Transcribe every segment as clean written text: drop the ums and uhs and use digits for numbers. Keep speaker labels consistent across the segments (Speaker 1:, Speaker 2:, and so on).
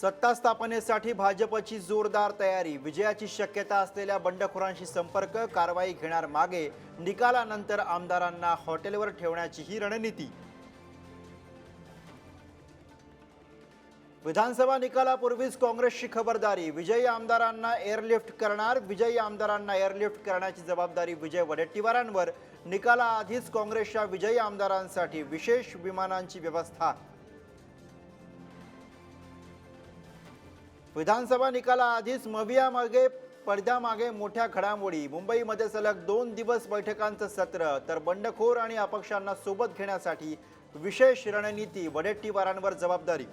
Speaker 1: सत्ता स्थापनेसाठी भाजपची जोरदार तयारी, विजयाची शक्यता असलेल्या बंडखोरांशी संपर्क, कारवाई घेणार मागे, निकालानंतर आमदारांना हॉटेलवर ठेवण्याची ही रणनीती। विधानसभा निकालापूर्वीच काँग्रेसची खबरदारी, विजयी आमदारांना एअरलिफ्ट करणार। विजयी आमदारांना एअरलिफ्ट करण्याची जबाबदारी विजय वडेट्टीवारांवर। निकालाआधीच काँग्रेसच्या विजयी आमदारांसाठी विशेष विमानांची व्यवस्था। विधानसभा निकालाआधीच मवियामागे पडद्यामागे मोठ्या घडामोडी। मुंबईमध्ये सलग 2 दिवस बैठकांचं सत्र, तर बंडखोर आणि अपक्षांना सोबत घेण्यासाठी विशेष रणनीती, वडेट्टीवारांवर जबाबदारी।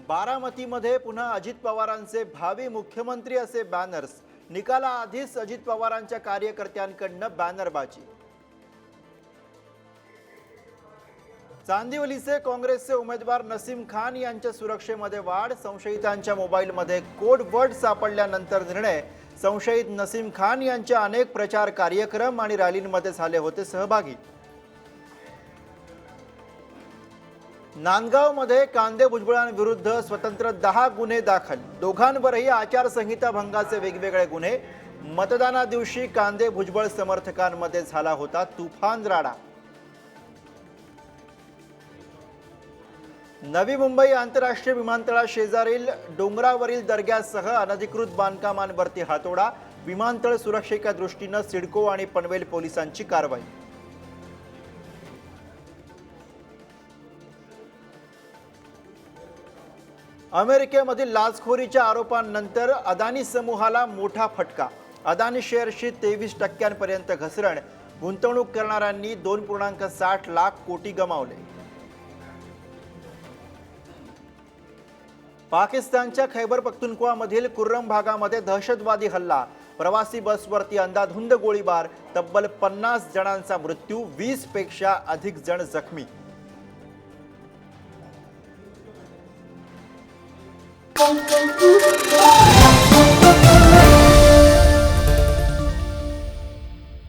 Speaker 1: बारामतीमध्ये पुन्हा अजित पवारांचे भावी मुख्यमंत्री असे बॅनर्स। निकालाआधीच अजित पवारांच्या कार्यकर्त्यांकडून बॅनरबाजी। चांदिवलीचे काँग्रेसचे उमेदवार नसीम खान यांच्या सुरक्षेमध्ये वाढ, संशयितांच्या मोबाईलमध्ये कोड वर्ड सापडल्यानंतर निर्णय। संशयित नसीम खान यांच्या अनेक प्रचार कार्यक्रम आणि रॅलींमध्ये झाले होते सहभागी। नांदगावमध्ये कांदे भुजबळांविरुद्ध स्वतंत्र 10 गुन्हे दाखल, दोघांवरही आचारसंहिता भंगाचे वेगवेगळे गुन्हे। मतदानादिवशी कांदे भुजबळ समर्थकांमध्ये झाला होता तुफान राडा। नवी मुंबई आंतरराष्ट्रीय विमानतळाशेजारील डोंगरावरील दर्ग्यासह अनधिकृत बांधकामांवरती हातोडा, विमानतळ सुरक्षेच्या दृष्टीने सिडको आणि पनवेल पोलिसांची कारवाई। अमेरिकेमधील लाचखोरीच्या आरोपांनंतर अदानी समूहाला मोठा फटका, अदानी शेअर्सची 23% घसरण, गुंतवणूक करणाऱ्यांनी 2.60 लाख कोटी गमावले। पाकिस्तानच्या खैबर पख्तूनख्वामधील कुर्रम भागामध्ये दहशतवादी हल्ला, प्रवासी बसवरती अंधाधुंद गोळीबार, तब्बल 50 जणांचा मृत्यू, 20 पेक्षा अधिक जण जखमी।